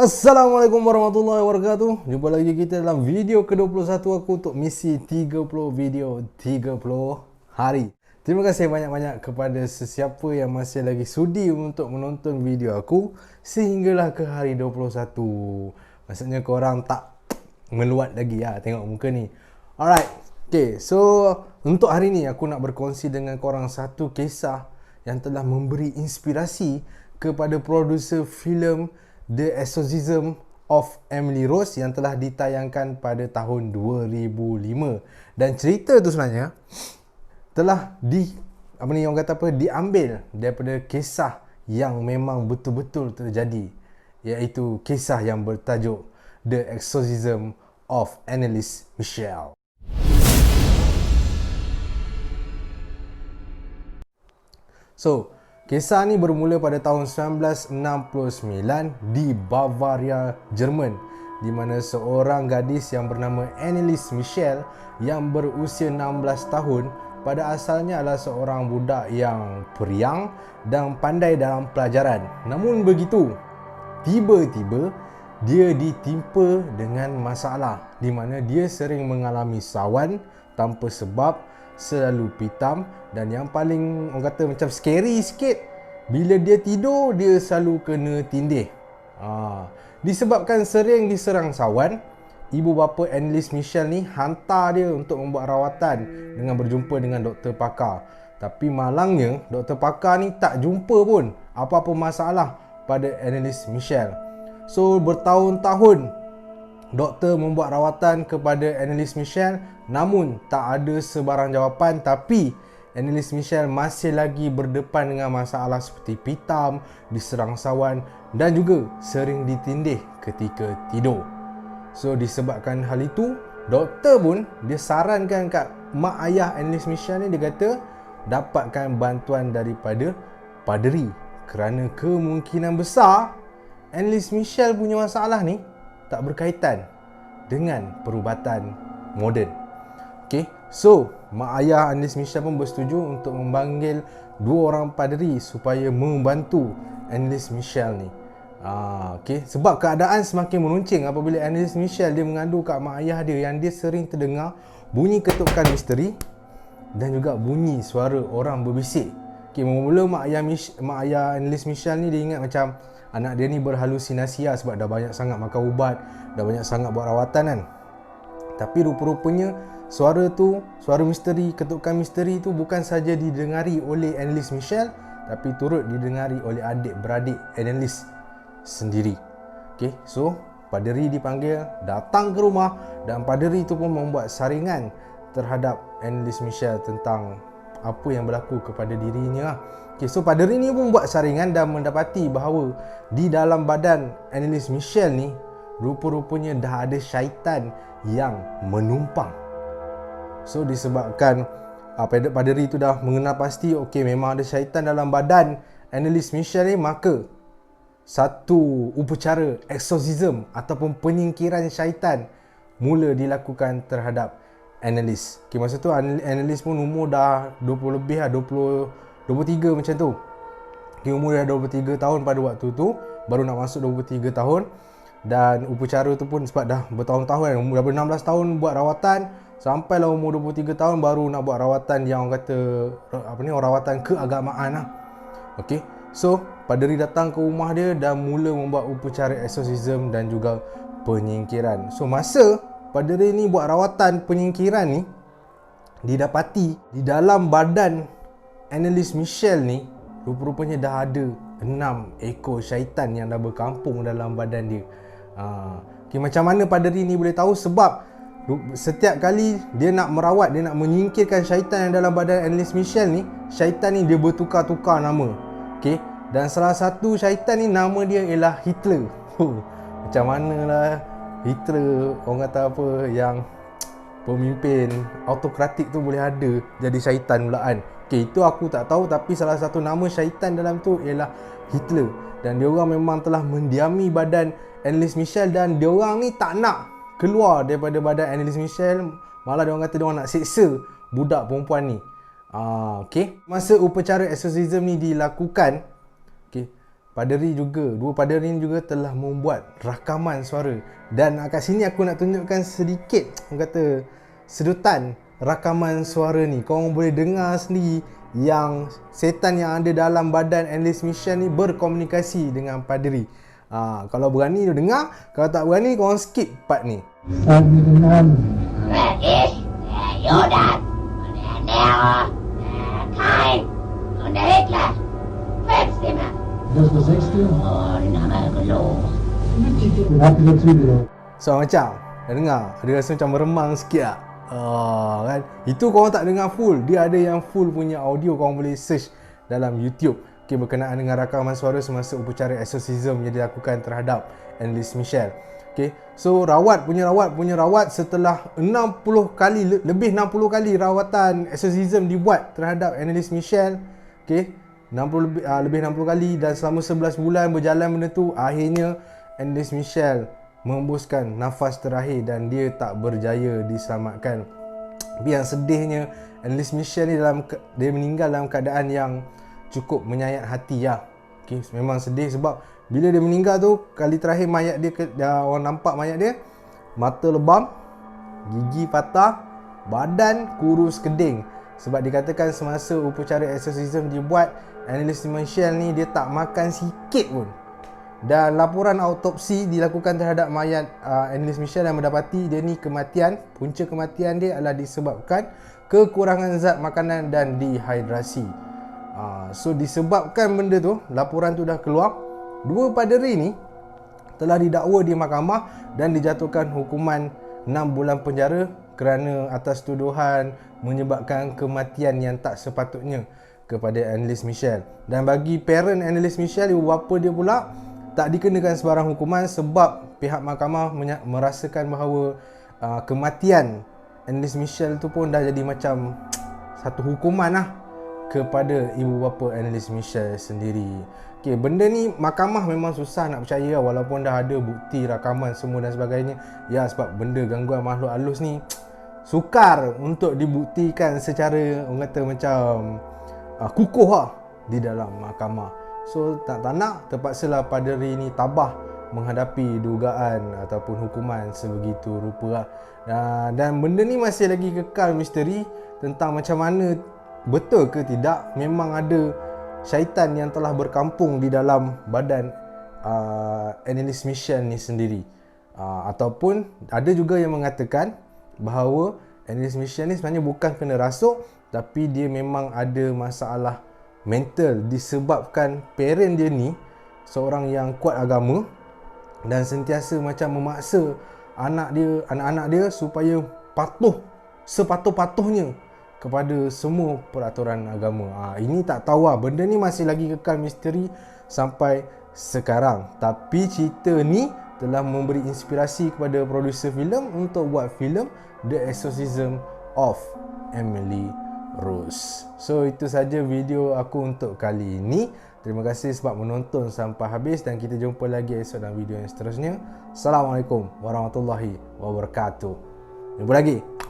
Assalamualaikum warahmatullahi wabarakatuh. Jumpa lagi kita dalam video ke-21 aku untuk misi 30 video 30 hari. Terima kasih banyak-banyak kepada sesiapa yang masih lagi sudi untuk menonton video aku sehinggalah ke hari 21. Maksudnya korang tak meluat lagi lah tengok muka ni. Alright. Okay, so untuk hari ni aku nak berkongsi dengan korang satu kisah yang telah memberi inspirasi kepada produser filem The Exorcism of Emily Rose yang telah ditayangkan pada tahun 2005. Dan cerita tu sebenarnya telah diambil daripada kisah yang memang betul-betul terjadi, iaitu kisah yang bertajuk The Exorcism of Anneliese Michel. So, kisah ni bermula pada tahun 1969 di Bavaria, Jerman, di mana seorang gadis yang bernama Anneliese Michel yang berusia 16 tahun pada asalnya adalah seorang budak yang periang dan pandai dalam pelajaran. Namun begitu, tiba-tiba dia ditimpa dengan masalah di mana dia sering mengalami sawan tanpa sebab, selalu pitam, dan yang paling orang kata macam scary sikit, bila dia tidur dia selalu kena tindih. Disebabkan sering diserang sawan, ibu bapa Anneliese Michel ni hantar dia untuk membuat rawatan dengan berjumpa dengan doktor pakar. Tapi malangnya doktor pakar ni tak jumpa pun apa-apa masalah pada Anneliese Michel. So bertahun-tahun doktor membuat rawatan kepada Anneliese Michel, namun tak ada sebarang jawapan. Tapi Anneliese Michel masih lagi berdepan dengan masalah seperti pitam, diserang sawan dan juga sering ditindih ketika tidur. So disebabkan hal itu, doktor pun dia sarankan kat mak ayah Anneliese Michel ni, dia kata dapatkan bantuan daripada paderi, kerana kemungkinan besar Anneliese Michel punya masalah ni tak berkaitan dengan perubatan moden. Okay, so mak ayah Anneliese Michel pun bersetuju untuk memanggil dua orang paderi supaya membantu Anneliese Michel ni. Okay, sebab keadaan semakin meruncing apabila Anneliese Michel dia mengadu kat mak ayah dia yang dia sering terdengar bunyi ketukan misteri dan juga bunyi suara orang berbisik. Okay, mula-mula mak ayah Anneliese Michel ni dia ingat macam anak dia ni berhalusinasi lah, sebab dah banyak sangat makan ubat, dah banyak sangat buat rawatan kan. Tapi rupa-rupanya suara misteri, ketukan misteri tu bukan saja didengari oleh Anneliese Michel, tapi turut didengari oleh adik-beradik Anneliese sendiri. Okay, so paderi dipanggil datang ke rumah dan paderi tu pun membuat saringan terhadap Anneliese Michel tentang apa yang berlaku kepada dirinya. Okay, so paderi ni pun buat saringan dan mendapati bahawa di dalam badan Anneliese Michel ni rupa-rupanya dah ada syaitan yang menumpang. So disebabkan paderi tu dah mengenal pasti okey memang ada syaitan dalam badan Anneliese Michel ni, maka satu upacara exorcism ataupun penyingkiran syaitan mula dilakukan terhadap Anneliese. Okay, masa tu Anneliese pun umur dah 20 lebih lah, 23 macam tu. Okay, umur dah 23 tahun pada waktu tu, baru nak masuk 23 tahun. Dan upacara tu pun sebab dah bertahun-tahun kan, umur dah 16 tahun buat rawatan, sampailah umur 23 tahun baru nak buat rawatan yang orang kata rawatan keagamaan lah. Okay, so paderi datang ke rumah dia dan mula membuat upacara exorcism dan juga penyingkiran. So masa paderi ni buat rawatan penyingkiran ni, didapati di dalam badan Anneliese Michel ni rupa-rupanya dah ada 6 ekor syaitan yang dah berkampung dalam badan dia. Okay, macam mana paderi ni boleh tahu? Sebab setiap kali dia nak merawat, dia nak menyingkirkan syaitan yang dalam badan Anneliese Michel ni, syaitan ni dia bertukar-tukar nama. Okay, dan salah satu syaitan ni nama dia ialah Hitler. Macam mana lah Hitler, orang kata apa, yang pemimpin autokratik tu boleh ada jadi syaitan pulaan. Okay, itu aku tak tahu, tapi salah satu nama syaitan dalam tu ialah Hitler. Dan diorang memang telah mendiami badan Anneliese Michel dan diorang ni tak nak keluar daripada badan Anneliese Michel. Malah diorang kata diorang nak seksa budak perempuan ni. Okay, masa upacara exorcism ni dilakukan, okay, paderi juga, dua paderi ni juga telah membuat rakaman suara. Dan kat sini aku nak tunjukkan sedikit, orang kata, sedutan rakaman suara ni. Korang boleh dengar sendiri yang setan yang ada dalam badan Annelise Michelle ni berkomunikasi dengan paderi. Kalau berani tu dengar, kalau tak berani korang skip part ni. So macam dah dengar, dia rasa macam meremang sikit tak? Kan? Itu korang tak dengar full. Dia ada yang full punya audio, korang boleh search dalam YouTube. Okay, berkenaan dengan rakaman suara semasa upacara exorcism yang dilakukan terhadap Annelise Michelle. Okay, so rawat setelah 60 kali, lebih 60 kali rawatan exorcism dibuat terhadap Annelise Michelle. Okay, 60 lebih 60 kali, dan selama 11 bulan berjalan benda tu, akhirnya Annelise Michelle menghembuskan nafas terakhir dan dia tak berjaya diselamatkan. Tapi yang sedihnya, Annelise Michelle ni dia meninggal dalam keadaan yang cukup menyayat hati lah. Okay, memang sedih sebab bila dia meninggal tu, kali terakhir mayat dia, orang nampak mayat dia, mata lebam, gigi patah, badan kurus keding. Sebab dikatakan semasa upacara exorcism dibuat, Annelise Michelle ni dia tak makan sikit pun. Dan laporan autopsi dilakukan terhadap mayat Annelise Michelle yang mendapati dia ni kematian. Punca kematian dia adalah disebabkan kekurangan zat makanan dan dehidrasi. So disebabkan benda tu, laporan tu dah keluar, dua paderi ni telah didakwa di mahkamah dan dijatuhkan hukuman 6 bulan penjara kerana atas tuduhan menyebabkan kematian yang tak sepatutnya kepada Annelise Michelle. Dan bagi parent Annelise Michelle, ibu bapa dia pula tak dikenakan sebarang hukuman sebab pihak mahkamah merasakan bahawa kematian Annelise Michelle tu pun dah jadi macam satu hukuman lah kepada ibu bapa Annelise Michelle sendiri. Okay, benda ni mahkamah memang susah nak percaya walaupun dah ada bukti rakaman semua dan sebagainya. Ya, sebab benda gangguan makhluk halus ni sukar untuk dibuktikan secara, orang kata, macam kukuh lah di dalam mahkamah. So tak nak, terpaksalah paderi ni tabah menghadapi dugaan ataupun hukuman sebegitu rupa lah. Dan benda ni masih lagi kekal misteri tentang macam mana, betul ke tidak memang ada syaitan yang telah berkampung di dalam badan Annelise Michelle ni sendiri. Ataupun ada juga yang mengatakan bahawa Annelise Michelle ni sebenarnya bukan kena rasuk, tapi dia memang ada masalah mental disebabkan parent dia ni seorang yang kuat agama dan sentiasa macam memaksa anak-anak dia supaya patuh sepatuh-patuhnya kepada semua peraturan agama. Ini tak tahu lah, benda ni masih lagi kekal misteri sampai sekarang. Tapi cerita ni telah memberi inspirasi kepada produser filem untuk buat filem The Exorcism of Emily Rose. So itu saja video aku untuk kali ini. Terima kasih sebab menonton sampai habis dan kita jumpa lagi esok dalam video yang seterusnya. Assalamualaikum warahmatullahi wabarakatuh. Jumpa lagi.